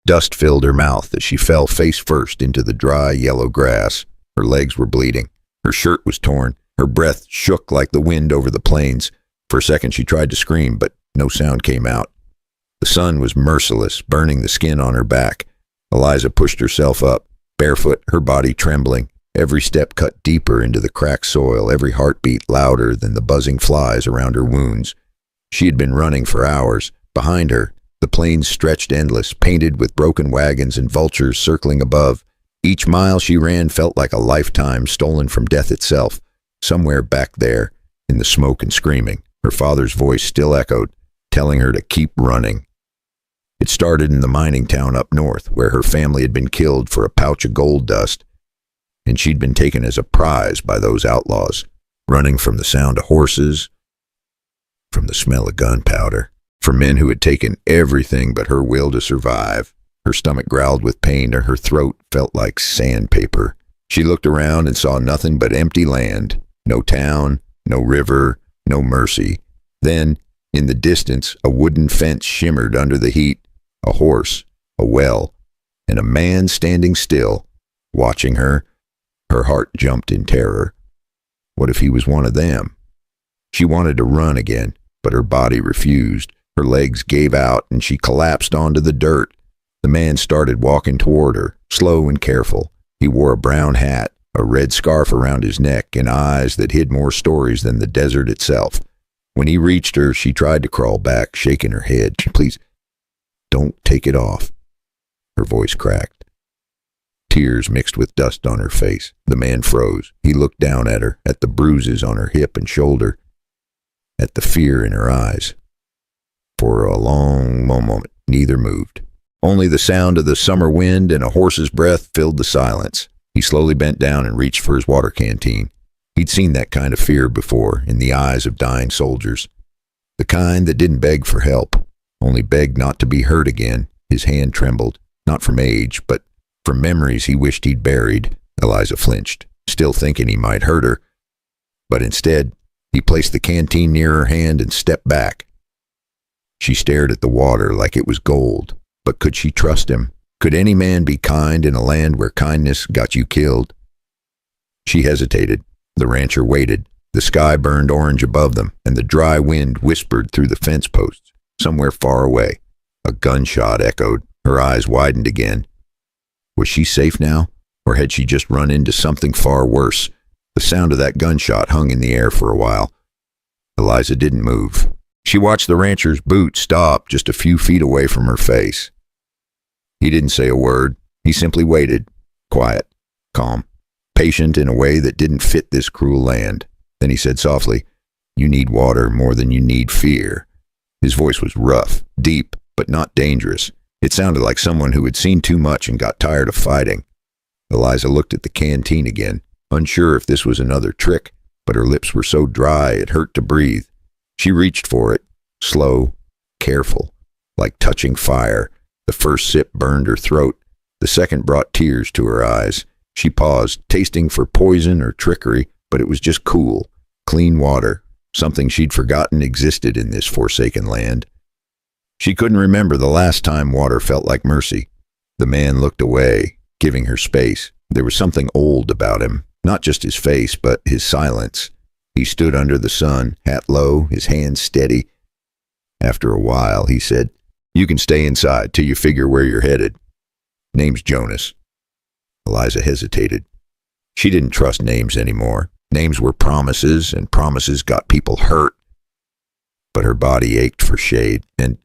Dust filled her mouth as she fell face first into the dry, yellow grass. Her legs were bleeding. Her shirt was torn. Her breath shook like the wind over the plains. For a second she tried to scream, but no sound came out. The sun was merciless, burning the skin on her back. Eliza pushed herself up, barefoot, her body trembling. Every step cut deeper into the cracked soil, every heartbeat louder than the buzzing flies around her wounds. She had been running for hours. Behind her, the plains stretched endless, painted with broken wagons and vultures circling above. Each mile she ran felt like a lifetime stolen from death itself. Somewhere back there, in the smoke and screaming, her father's voice still echoed, telling her to keep running. It started in the mining town up north, where her family had been killed for a pouch of gold dust, and she'd been taken as a prize by those outlaws, running from the sound of horses, from the smell of gunpowder, from men who had taken everything but her will to survive. Her stomach growled with pain, and her throat felt like sandpaper. She looked around and saw nothing but empty land, no town, no river, no mercy. Then, in the distance, a wooden fence shimmered under the heat, a horse, a well, and a man standing still, watching her. Her heart jumped in terror. What if he was one of them? She wanted to run again, but her body refused. Her legs gave out, and she collapsed onto the dirt. The man started walking toward her, slow and careful. He wore a brown hat, a red scarf around his neck, and eyes that hid more stories than the desert itself. When he reached her, she tried to crawl back, shaking her head. "Please, don't take it off." Her voice cracked. Tears mixed with dust on her face. The man froze. He looked down at her, at the bruises on her hip and shoulder, at the fear in her eyes. For a long moment, neither moved. Only the sound of the summer wind and a horse's breath filled the silence. He slowly bent down and reached for his water canteen. He'd seen that kind of fear before in the eyes of dying soldiers. The kind that didn't beg for help, only begged not to be hurt again. His hand trembled, not from age, but from memories he wished he'd buried. Eliza flinched, still thinking he might hurt her. But instead, he placed the canteen near her hand and stepped back. She stared at the water like it was gold. But could she trust him? Could any man be kind in a land where kindness got you killed? She hesitated. The rancher waited. The sky burned orange above them, and the dry wind whispered through the fence posts. Somewhere far away, a gunshot echoed. Her eyes widened again. Was she safe now, or had she just run into something far worse? The sound of that gunshot hung in the air for a while. Eliza didn't move. She watched the rancher's boot stop just a few feet away from her face. He didn't say a word. He simply waited, quiet, calm, patient in a way that didn't fit this cruel land. Then he said softly, "You need water more than you need fear." His voice was rough, deep, but not dangerous. It sounded like someone who had seen too much and got tired of fighting. Eliza looked at the canteen again, unsure if this was another trick, but her lips were so dry it hurt to breathe. She reached for it, slow, careful, like touching fire. The first sip burned her throat. The second brought tears to her eyes. She paused, tasting for poison or trickery, but it was just cool, clean water, something she'd forgotten existed in this forsaken land. She couldn't remember the last time water felt like mercy. The man looked away, giving her space. There was something old about him, not just his face, but his silence. He stood under the sun, hat low, his hands steady. After a while, he said, "You can stay inside till you figure where you're headed. Name's Jonas." Eliza hesitated. She didn't trust names anymore. Names were promises, and promises got people hurt. But her body ached for shade, and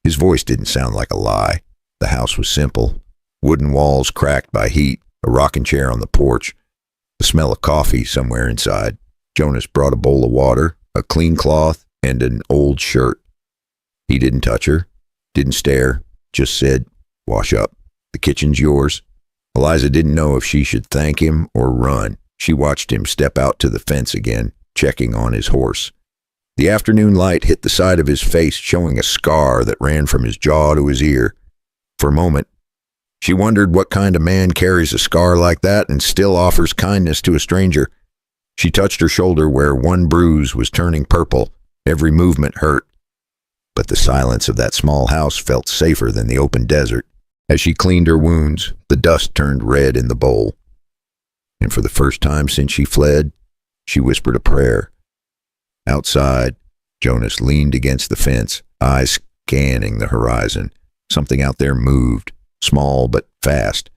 his voice didn't sound like a lie. The house was simple. Wooden walls cracked by heat, a rocking chair on the porch, the smell of coffee somewhere inside. Jonas brought a bowl of water, a clean cloth, and an old shirt. He didn't touch her, didn't stare, just said, "Wash up. The kitchen's yours." Eliza didn't know if she should thank him or run. She watched him step out to the fence again, checking on his horse. The afternoon light hit the side of his face, showing a scar that ran from his jaw to his ear. For a moment, she wondered what kind of man carries a scar like that and still offers kindness to a stranger. She touched her shoulder where one bruise was turning purple. Every movement hurt. But the silence of that small house felt safer than the open desert. As she cleaned her wounds, the dust turned red in the bowl. And for the first time since she fled, she whispered a prayer. Outside, Jonas leaned against the fence, eyes scanning the horizon. Something out there moved, small but fast.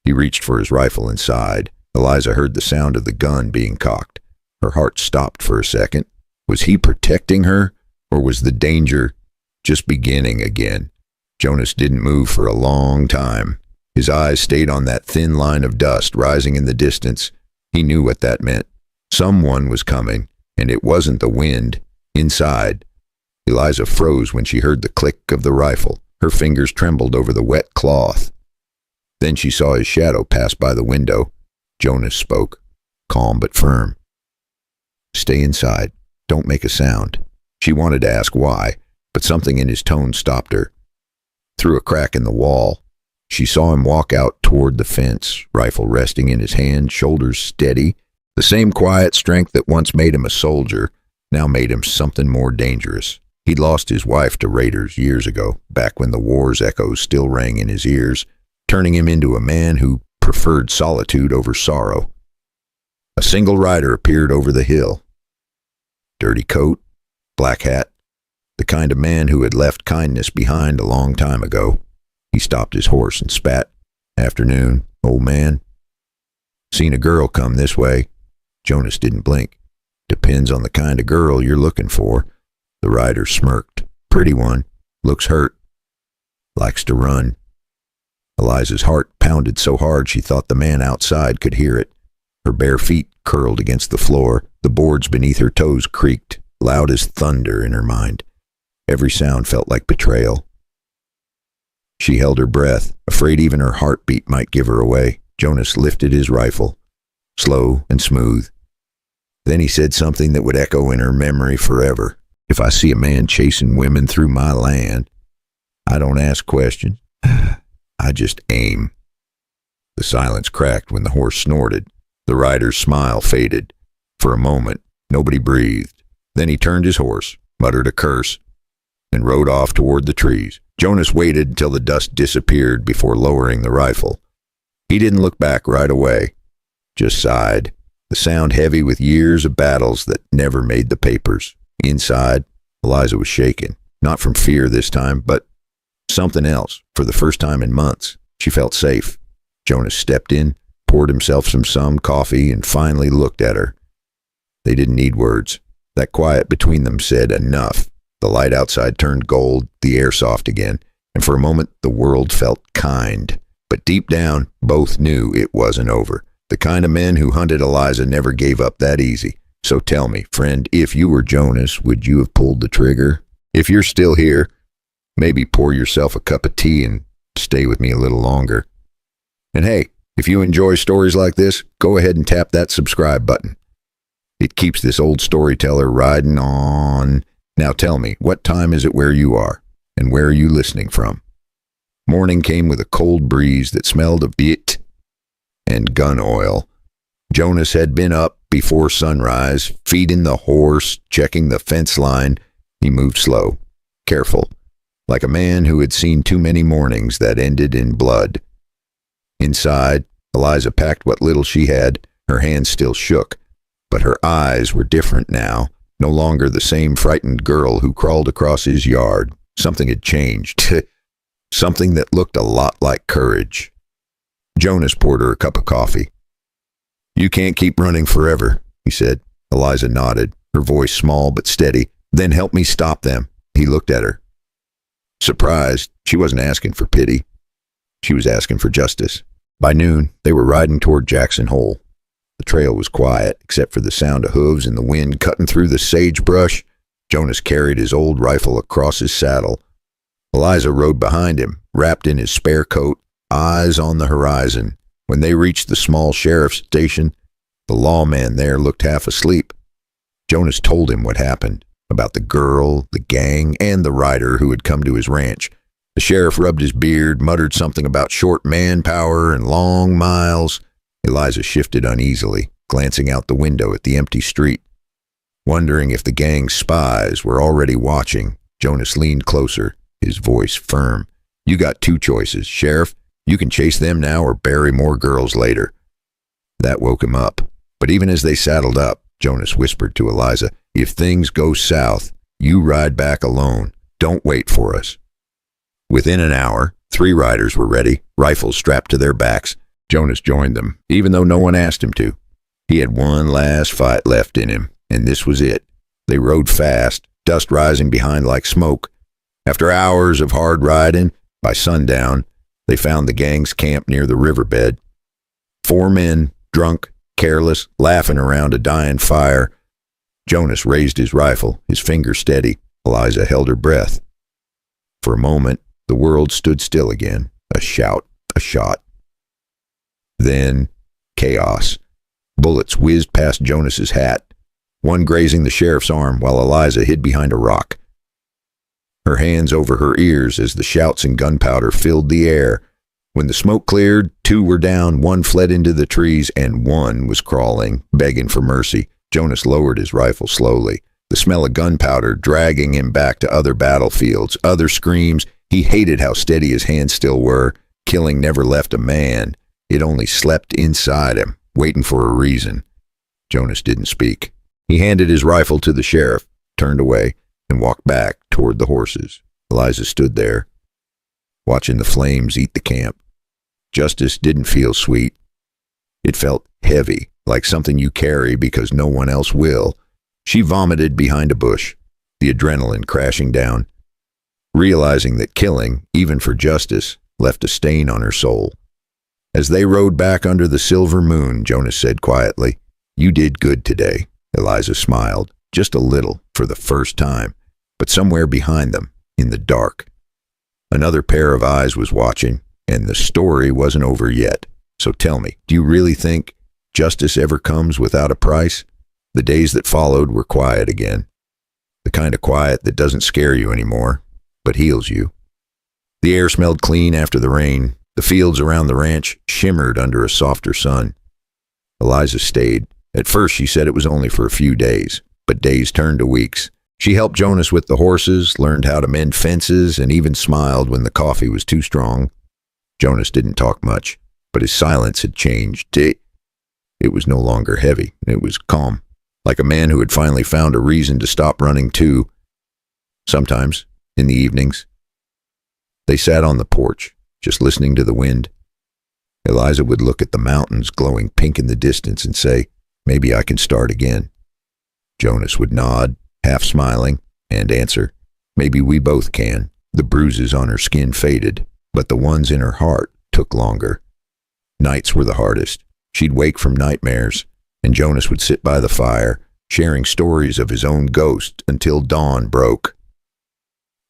He reached for his rifle and sighed. Eliza heard the sound of the gun being cocked. Her heart stopped for a second. Was he protecting her, or was the danger just beginning again? Jonas didn't move for a long time. His eyes stayed on that thin line of dust rising in the distance. He knew what that meant. Someone was coming, and it wasn't the wind. Inside, Eliza froze when she heard the click of the rifle. Her fingers trembled over the wet cloth. Then she saw his shadow pass by the window. Jonas spoke, calm but firm. "Stay inside. Don't make a sound." She wanted to ask why, but something in his tone stopped her. Through a crack in the wall, she saw him walk out toward the fence, rifle resting in his hand, shoulders steady. The same quiet strength that once made him a soldier now made him something more dangerous. He'd lost his wife to raiders years ago, back when the war's echoes still rang in his ears, turning him into a man who preferred solitude over sorrow. A single rider appeared over the hill. Dirty coat, black hat, the kind of man who had left kindness behind a long time ago. He stopped his horse and spat. "Afternoon, old man." "Seen a girl come this way." Jonas didn't blink. "Depends on the kind of girl you're looking for." The rider smirked. "Pretty one. Looks hurt. Likes to run." Eliza's heart pounded so hard she thought the man outside could hear it. Her bare feet curled against the floor. The boards beneath her toes creaked, loud as thunder in her mind. Every sound felt like betrayal. She held her breath, afraid even her heartbeat might give her away. Jonas lifted his rifle, slow and smooth. Then he said something that would echo in her memory forever. "If I see a man chasing women through my land, I don't ask questions. I just aim." The silence cracked when the horse snorted. The rider's smile faded. For a moment, nobody breathed. Then he turned his horse, muttered a curse, and rode off toward the trees. Jonas waited until the dust disappeared before lowering the rifle. He didn't look back right away, just sighed, the sound heavy with years of battles that never made the papers. Inside, Eliza was shaken, not from fear this time, but something else. For the first time in months, she felt safe. Jonas stepped in, poured himself some coffee, and finally looked at her. They didn't need words. That quiet between them said enough. The light outside turned gold, the air soft again, and for a moment the world felt kind. But deep down, both knew it wasn't over. The kind of men who hunted Eliza never gave up that easy. So tell me, friend, if you were Jonas, would you have pulled the trigger? If you're still here, maybe pour yourself a cup of tea and stay with me a little longer. And hey, if you enjoy stories like this, go ahead and tap that subscribe button. It keeps this old storyteller riding on. Now tell me, what time is it where you are? And where are you listening from? Morning came with a cold breeze that smelled of it and gun oil. Jonas had been up before sunrise, feeding the horse, checking the fence line. He moved slow, careful, like a man who had seen too many mornings that ended in blood. Inside, Eliza packed what little she had. Her hands still shook, but her eyes were different now. No longer the same frightened girl who crawled across his yard. Something had changed. Something that looked a lot like courage. Jonas poured her a cup of coffee. "You can't keep running forever," he said. Eliza nodded, her voice small but steady. "Then help me stop them." He looked at her. Surprised, she wasn't asking for pity. She was asking for justice. By noon, they were riding toward Jackson Hole. The trail was quiet, except for the sound of hooves and the wind cutting through the sagebrush. Jonas carried his old rifle across his saddle. Eliza rode behind him, wrapped in his spare coat, eyes on the horizon. When they reached the small sheriff's station, the lawman there looked half asleep. Jonas told him what happened, about the girl, the gang, and the rider who had come to his ranch. The sheriff rubbed his beard, muttered something about short manpower and long miles. Eliza shifted uneasily, glancing out the window at the empty street. Wondering if the gang's spies were already watching, Jonas leaned closer, his voice firm. You got two choices, Sheriff. You can chase them now or bury more girls later." That woke him up. But even as they saddled up, Jonas whispered to Eliza, "If things go south, you ride back alone. Don't wait for us." Within an hour, 3 riders were ready, rifles strapped to their backs. Jonas joined them, even though no one asked him to. He had one last fight left in him, and this was it. They rode fast, dust rising behind like smoke. After hours of hard riding, by sundown, they found the gang's camp near the riverbed. 4 men, drunk, careless, laughing around a dying fire. Jonas raised his rifle, his finger steady. Eliza held her breath. For a moment, the world stood still again. A shout, a shot. Then, chaos. Bullets whizzed past Jonas's hat, one grazing the sheriff's arm while Eliza hid behind a rock. Her hands over her ears as the shouts and gunpowder filled the air. When the smoke cleared, 2 were down, 1 fled into the trees, and 1 was crawling, begging for mercy. Jonas lowered his rifle slowly, the smell of gunpowder dragging him back to other battlefields, other screams. He hated how steady his hands still were. Killing never left a man. It only slept inside him, waiting for a reason. Jonas didn't speak. He handed his rifle to the sheriff, turned away, and walked back toward the horses. Eliza stood there, watching the flames eat the camp. Justice didn't feel sweet. It felt heavy, like something you carry because no one else will. She vomited behind a bush, the adrenaline crashing down, realizing that killing, even for justice, left a stain on her soul. As they rode back under the silver moon, Jonas said quietly, "You did good today." Eliza smiled, just a little, for the first time, but somewhere behind them, in the dark, another pair of eyes was watching, and the story wasn't over yet. "So tell me, do you really think justice ever comes without a price?" The days that followed were quiet again. The kind of quiet that doesn't scare you anymore, but heals you. The air smelled clean after the rain. The fields around the ranch shimmered under a softer sun. Eliza stayed. At first she said it was only for a few days, but days turned to weeks. She helped Jonas with the horses, learned how to mend fences, and even smiled when the coffee was too strong. Jonas didn't talk much, but his silence had changed. It was no longer heavy. It was calm, like a man who had finally found a reason to stop running too. Sometimes, in the evenings, they sat on the porch, just listening to the wind. Eliza would look at the mountains glowing pink in the distance and say, "Maybe I can start again." Jonas would nod, half smiling, and answer, "Maybe we both can." The bruises on her skin faded, but the ones in her heart took longer. Nights were the hardest. She'd wake from nightmares, and Jonas would sit by the fire, sharing stories of his own ghost until dawn broke.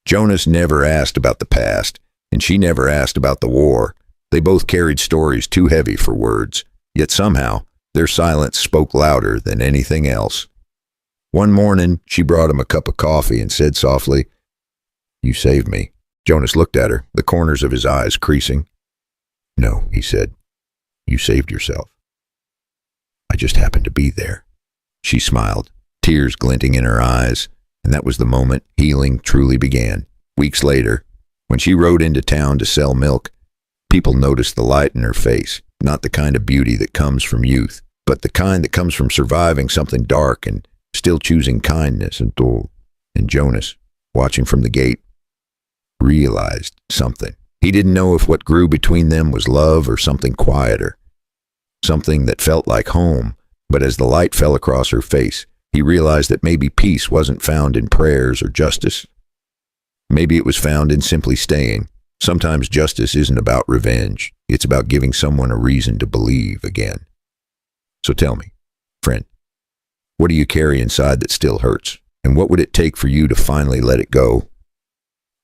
Jonas never asked about the past, and she never asked about the war. They both carried stories too heavy for words, yet somehow their silence spoke louder than anything else. One morning, she brought him a cup of coffee and said softly, "You saved me." Jonas looked at her, the corners of his eyes creasing. "No," he said, "you saved yourself. I just happened to be there." She smiled, tears glinting in her eyes, and that was the moment healing truly began. Weeks later, when she rode into town to sell milk, people noticed the light in her face, not the kind of beauty that comes from youth, but the kind that comes from surviving something dark and still choosing kindness. And Jonas, watching from the gate, realized something. He didn't know if what grew between them was love or something quieter, something that felt like home, but as the light fell across her face, he realized that maybe peace wasn't found in prayers or justice. Maybe it was found in simply staying. Sometimes justice isn't about revenge. It's about giving someone a reason to believe again. So tell me, friend, what do you carry inside that still hurts? And what would it take for you to finally let it go?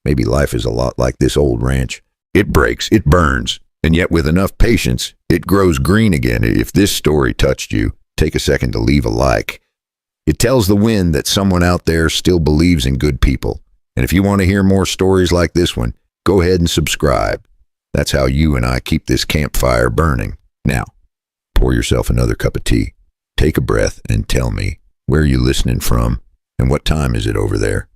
Maybe life is a lot like this old ranch. It breaks, it burns, and yet with enough patience, it grows green again. If this story touched you, take a second to leave a like. It tells the wind that someone out there still believes in good people. And if you want to hear more stories like this one, go ahead and subscribe. That's how you and I keep this campfire burning. Now, pour yourself another cup of tea. Take a breath and tell me, where are you listening from? And what time is it over there?